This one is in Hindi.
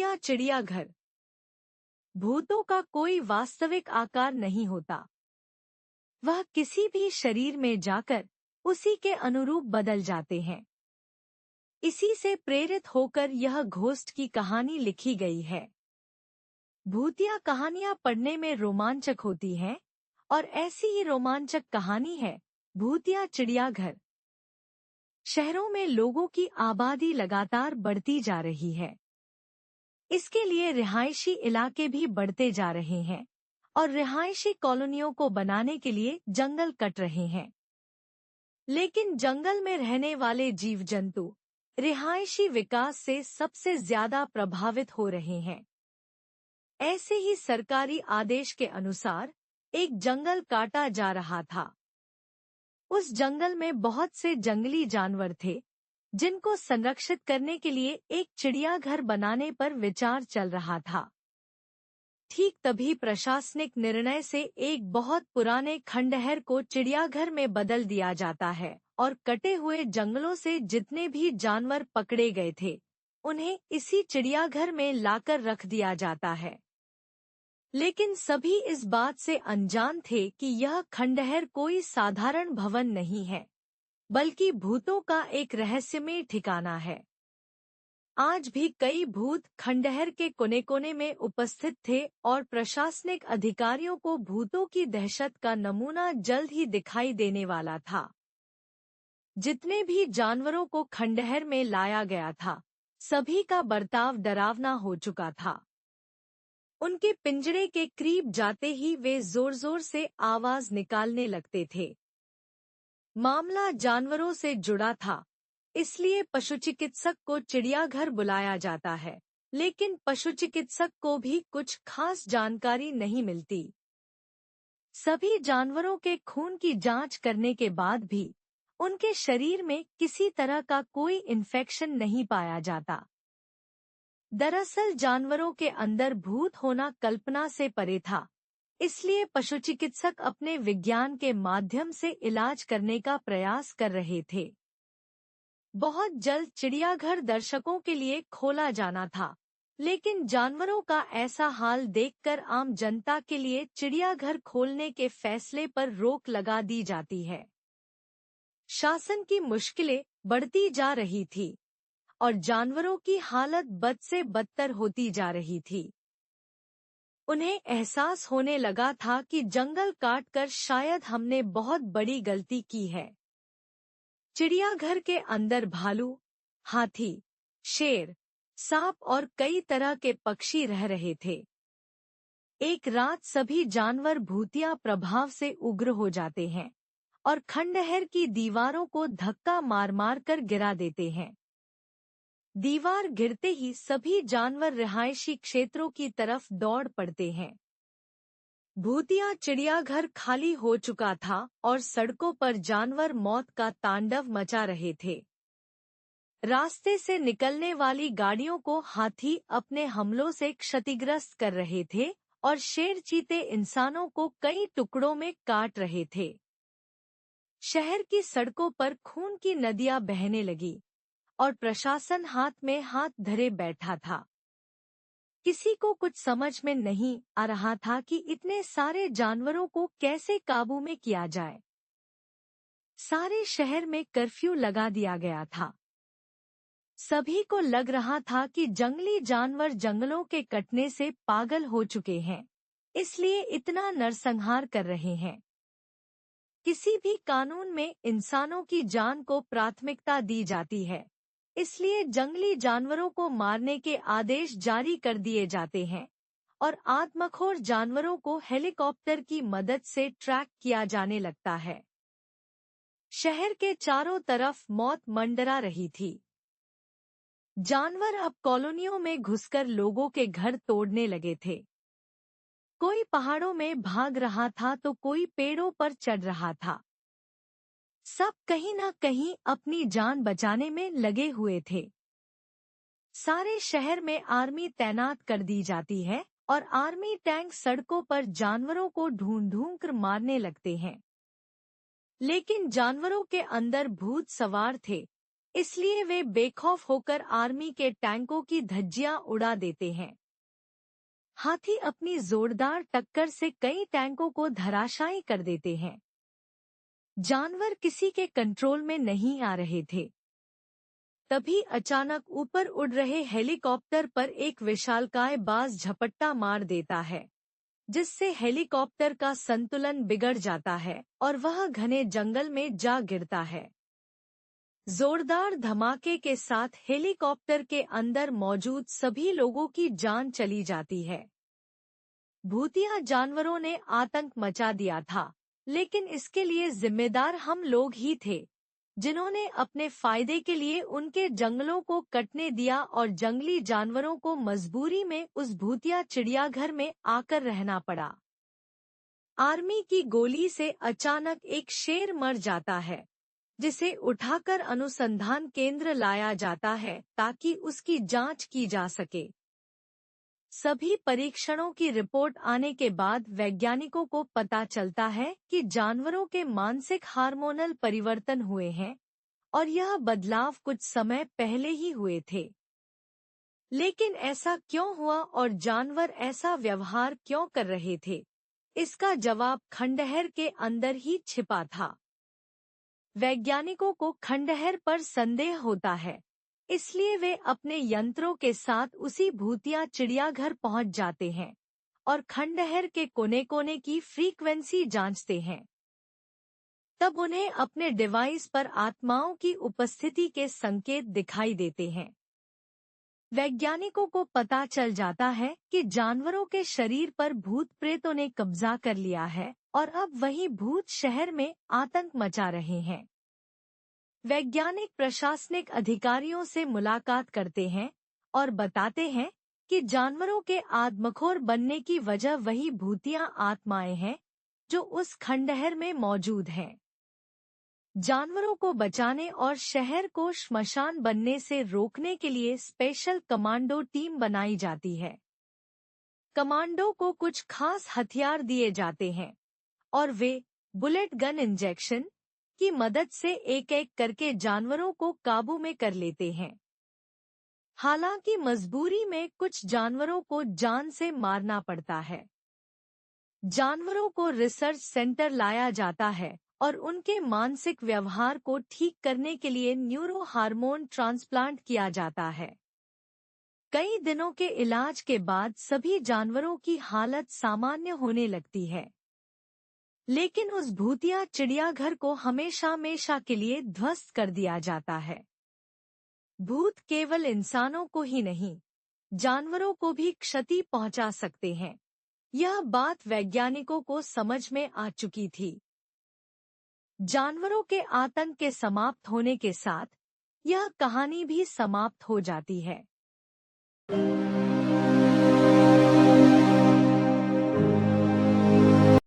भूतिया चिड़ियाघर। भूतों का कोई वास्तविक आकार नहीं होता। वह किसी भी शरीर में जाकर उसी के अनुरूप बदल जाते हैं। इसी से प्रेरित होकर यह घोस्ट की कहानी लिखी गई है। भूतिया कहानियां पढ़ने में रोमांचक होती हैं और ऐसी ही रोमांचक कहानी है भूतिया चिड़ियाघर। शहरों में लोगों की आबादी लगातार बढ़ती जा रही है। इसके लिए रिहायशी इलाके भी बढ़ते जा रहे हैं और रिहायशी कॉलोनियों को बनाने के लिए जंगल कट रहे हैं। लेकिन जंगल में रहने वाले जीव जंतु रिहायशी विकास से सबसे ज्यादा प्रभावित हो रहे हैं। ऐसे ही सरकारी आदेश के अनुसार एक जंगल काटा जा रहा था। उस जंगल में बहुत से जंगली जानवर थे जिनको संरक्षित करने के लिए एक चिड़ियाघर बनाने पर विचार चल रहा था। ठीक तभी प्रशासनिक निर्णय से एक बहुत पुराने खंडहर को चिड़ियाघर में बदल दिया जाता है और कटे हुए जंगलों से जितने भी जानवर पकड़े गए थे उन्हें इसी चिड़ियाघर में लाकर रख दिया जाता है। लेकिन सभी इस बात से अनजान थे कि यह खंडहर कोई साधारण भवन नहीं है, बल्कि भूतों का एक रहस्यमय ठिकाना है। आज भी कई भूत खंडहर के कोने-कोने में उपस्थित थे और प्रशासनिक अधिकारियों को भूतों की दहशत का नमूना जल्द ही दिखाई देने वाला था। जितने भी जानवरों को खंडहर में लाया गया था, सभी का बर्ताव डरावना हो चुका था। उनके पिंजरे के करीब जाते ही वे जोर-जोर से आवाज निकालने लगते थे। मामला जानवरों से जुड़ा था, इसलिए पशुचिकित्सक को चिड़ियाघर बुलाया जाता है, लेकिन पशुचिकित्सक को भी कुछ खास जानकारी नहीं मिलती। सभी जानवरों के खून की जांच करने के बाद भी उनके शरीर में किसी तरह का कोई इन्फेक्शन नहीं पाया जाता। दरअसल जानवरों के अंदर भूत होना कल्पना से परे था, इसलिए पशुचिकित्सक अपने विज्ञान के माध्यम से इलाज करने का प्रयास कर रहे थे। बहुत जल्द चिड़ियाघर दर्शकों के लिए खोला जाना था, लेकिन जानवरों का ऐसा हाल देखकर आम जनता के लिए चिड़ियाघर खोलने के फैसले पर रोक लगा दी जाती है। शासन की मुश्किलें बढ़ती जा रही थी और जानवरों की हालत बद से बदतर होती जा रही थी। उन्हें एहसास होने लगा था कि जंगल काटकर शायद हमने बहुत बड़ी गलती की है। चिड़ियाघर के अंदर भालू, हाथी, शेर, सांप और कई तरह के पक्षी रह रहे थे। एक रात सभी जानवर भूतिया प्रभाव से उग्र हो जाते हैं और खंडहर की दीवारों को धक्का मार मार कर गिरा देते हैं। दीवार गिरते ही सभी जानवर रिहायशी क्षेत्रों की तरफ दौड़ पड़ते हैं। भूतिया चिड़ियाघर खाली हो चुका था और सड़कों पर जानवर मौत का तांडव मचा रहे थे। रास्ते से निकलने वाली गाड़ियों को हाथी अपने हमलों से क्षतिग्रस्त कर रहे थे और शेर चीते इंसानों को कई टुकड़ों में काट रहे थे। शहर की सड़कों पर खून की नदियां बहने लगी और प्रशासन हाथ में हाथ धरे बैठा था। किसी को कुछ समझ में नहीं आ रहा था कि इतने सारे जानवरों को कैसे काबू में किया जाए। सारे शहर में कर्फ्यू लगा दिया गया था। सभी को लग रहा था कि जंगली जानवर जंगलों के कटने से पागल हो चुके हैं, इसलिए इतना नरसंहार कर रहे हैं। किसी भी कानून में इंसानों की जान को प्राथमिकता दी जाती है, इसलिए जंगली जानवरों को मारने के आदेश जारी कर दिए जाते हैं और आदमखोर जानवरों को हेलीकॉप्टर की मदद से ट्रैक किया जाने लगता है। शहर के चारों तरफ मौत मंडरा रही थी। जानवर अब कॉलोनियों में घुसकर लोगों के घर तोड़ने लगे थे। कोई पहाड़ों में भाग रहा था तो कोई पेड़ों पर चढ़ रहा था। सब कहीं न कहीं अपनी जान बचाने में लगे हुए थे। सारे शहर में आर्मी तैनात कर दी जाती है और आर्मी टैंक सड़कों पर जानवरों को ढूंढ ढूंढ कर मारने लगते हैं। लेकिन जानवरों के अंदर भूत सवार थे इसलिए वे बेखौफ होकर आर्मी के टैंकों की धज्जियां उड़ा देते हैं। हाथी अपनी जोरदार टक्कर से कई टैंकों को धराशायी कर देते हैं। जानवर किसी के कंट्रोल में नहीं आ रहे थे। तभी अचानक ऊपर उड़ रहे हेलीकॉप्टर पर एक विशालकाय बाज झपट्टा मार देता है, जिससे हेलीकॉप्टर का संतुलन बिगड़ जाता है और वह घने जंगल में जा गिरता है। जोरदार धमाके के साथ हेलीकॉप्टर के अंदर मौजूद सभी लोगों की जान चली जाती है। भूतिया जानवरों ने आतंक मचा दिया था, लेकिन इसके लिए जिम्मेदार हम लोग ही थे, जिन्होंने अपने फायदे के लिए उनके जंगलों को कटने दिया और जंगली जानवरों को मजबूरी में उस भूतिया चिड़ियाघर में आकर रहना पड़ा। आर्मी की गोली से अचानक एक शेर मर जाता है, जिसे उठाकर अनुसंधान केंद्र लाया जाता है ताकि उसकी जांच की जा सके। सभी परीक्षणों की रिपोर्ट आने के बाद वैज्ञानिकों को पता चलता है कि जानवरों के मानसिक हार्मोनल परिवर्तन हुए हैं और यह बदलाव कुछ समय पहले ही हुए थे। लेकिन ऐसा क्यों हुआ और जानवर ऐसा व्यवहार क्यों कर रहे थे? इसका जवाब खंडहर के अंदर ही छिपा था। वैज्ञानिकों को खंडहर पर संदेह होता है, इसलिए वे अपने यंत्रों के साथ उसी भूतिया चिड़ियाघर पहुंच जाते हैं और खंडहर के कोने-कोने की फ्रीक्वेंसी जांचते हैं। तब उन्हें अपने डिवाइस पर आत्माओं की उपस्थिति के संकेत दिखाई देते हैं। वैज्ञानिकों को पता चल जाता है कि जानवरों के शरीर पर भूत प्रेतों ने कब्जा कर लिया है और अब वही भूत शहर में आतंक मचा रहे हैं। वैज्ञानिक प्रशासनिक अधिकारियों से मुलाकात करते हैं और बताते हैं कि जानवरों के आदमखोर बनने की वजह वही भूतिया आत्माएं हैं जो उस खंडहर में मौजूद हैं। जानवरों को बचाने और शहर को श्मशान बनने से रोकने के लिए स्पेशल कमांडो टीम बनाई जाती है। कमांडो को कुछ खास हथियार दिए जाते हैं और वे बुलेट गन इंजेक्शन की मदद से एक-एक करके जानवरों को काबू में कर लेते हैं। हालांकि मजबूरी में कुछ जानवरों को जान से मारना पड़ता है। जानवरों को रिसर्च सेंटर लाया जाता है और उनके मानसिक व्यवहार को ठीक करने के लिए न्यूरो हार्मोन ट्रांसप्लांट किया जाता है। कई दिनों के इलाज के बाद सभी जानवरों की हालत सामान्य होने लगती है। लेकिन उस भूतिया चिड़ियाघर को हमेशा के लिए ध्वस्त कर दिया जाता है। भूत केवल इंसानों को ही नहीं, जानवरों को भी क्षति पहुंचा सकते हैं। यह बात वैज्ञानिकों को समझ में आ चुकी थी। जानवरों के आतंक के समाप्त होने के साथ यह कहानी भी समाप्त हो जाती है।